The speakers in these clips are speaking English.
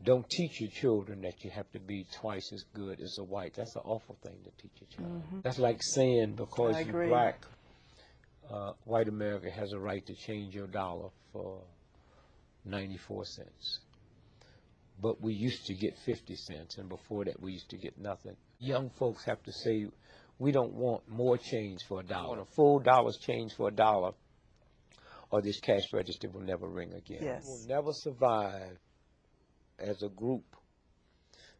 Don't teach your children that you have to be twice as good as a white. That's an awful thing to teach your child. That's like saying because you're black, white America has a right to change your dollar for 94 cents. But we used to get 50 cents, and before that we used to get nothing. Young folks have to say, we don't want more change for $1. We want a full dollar's change for $1, or this cash register will never ring again. Yes. We'll never survive as a group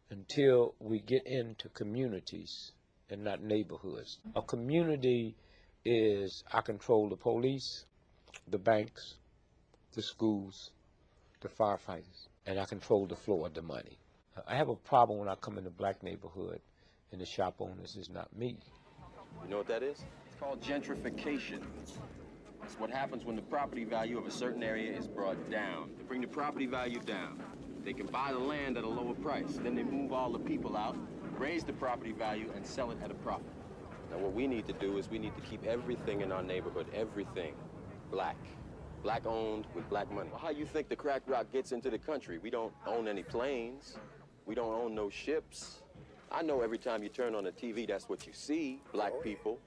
until we get into communities and not neighborhoods. A community is, I control the police, the banks, the schools, the firefighters, and I control the flow of the money. I have a problem when I come in a black neighborhood and the shop owners is not me. You know what that is? It's called gentrification. It's what happens when the property value of a certain area is brought down. They bring the property value down. They can buy the land at a lower price. Then they move all the people out, raise the property value, and sell it at a profit. Now what we need to do is we need to keep everything in our neighborhood, everything, black. Black owned with black money. Well, how you think the crack rock gets into the country? We don't own any planes. We don't own no ships. I know every time you turn on the TV, that's what you see. Black people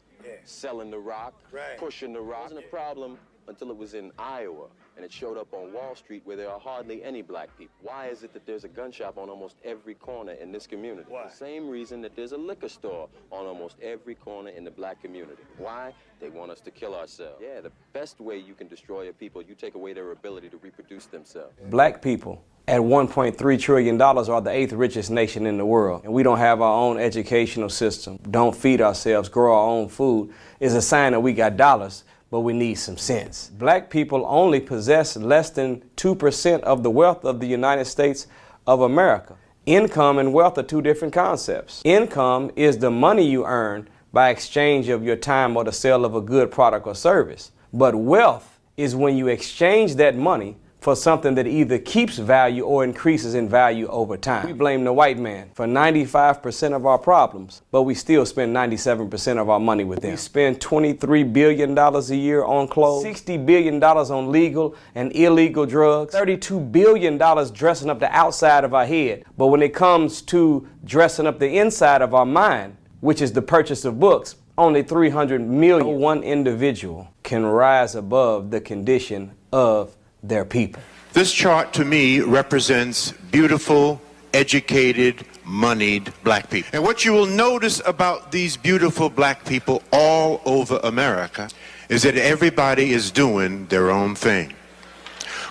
selling the rock, pushing the rock. It wasn't a problem until it was in Iowa, and it showed up on Wall Street where there are hardly any black people. Why is it that there's a gun shop on almost every corner in this community? Why? The same reason that there's a liquor store on almost every corner in the black community. Why? They want us to kill ourselves. Yeah, the best way you can destroy a people, you take away their ability to reproduce themselves. Black people at $1.3 trillion are the 8th richest nation in the world. And we don't have our own educational system, don't feed ourselves, grow our own food, is a sign that we got dollars, but we need some sense. Black people only possess less than 2% of the wealth of the United States of America. Income and wealth are two different concepts. Income is the money you earn by exchange of your time or the sale of a good product or service. But wealth is when you exchange that money for something that either keeps value or increases in value over time. We blame the white man for 95% of our problems, but we still spend 97% of our money with them. We spend $23 billion a year on clothes, $60 billion on legal and illegal drugs, $32 billion dressing up the outside of our head. But when it comes to dressing up the inside of our mind, which is the purchase of books, only 300 million. No one individual can rise above the condition of their people. This chart to me represents beautiful, educated, moneyed black people. And what you will notice about these beautiful black people all over America is that everybody is doing their own thing.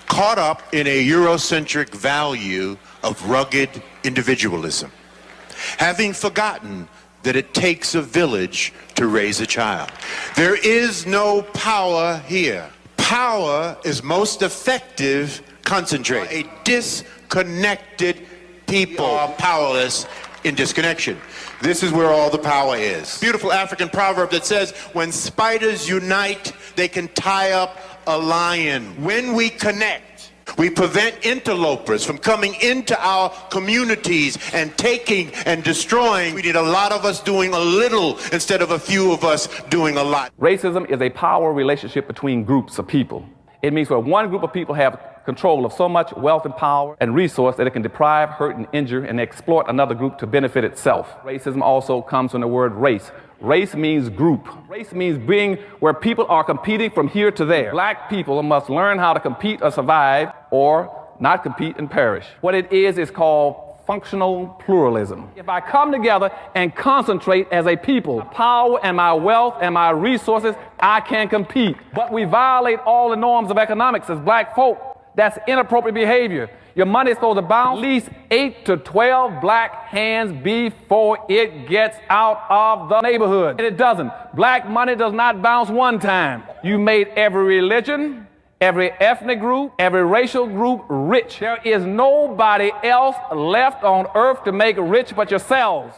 Caught up in a Eurocentric value of rugged individualism. Having forgotten that it takes a village to raise a child. There is no power here. Power is most effective concentrated. A disconnected people are powerless in disconnection. This is where all the power is. Beautiful African proverb that says, when spiders unite, they can tie up a lion. When we connect, we prevent interlopers from coming into our communities and taking and destroying. We need a lot of us doing a little instead of a few of us doing a lot. Racism is a power relationship between groups of people. It means where one group of people have control of so much wealth and power and resource that it can deprive, hurt, and injure and exploit another group to benefit itself. Racism also comes from the word race. Race means group. Race means being where people are competing from here to there. Black people must learn how to compete or survive, or not compete and perish. What it is called functional pluralism. If I come together and concentrate as a people, power and my wealth and my resources, I can compete. But we violate all the norms of economics as black folk. That's inappropriate behavior. Your money is supposed to bounce at least 8 to 12 black hands before it gets out of the neighborhood. And it doesn't. Black money does not bounce one time. You made every religion, every ethnic group, every racial group rich. There is nobody else left on earth to make rich but yourselves.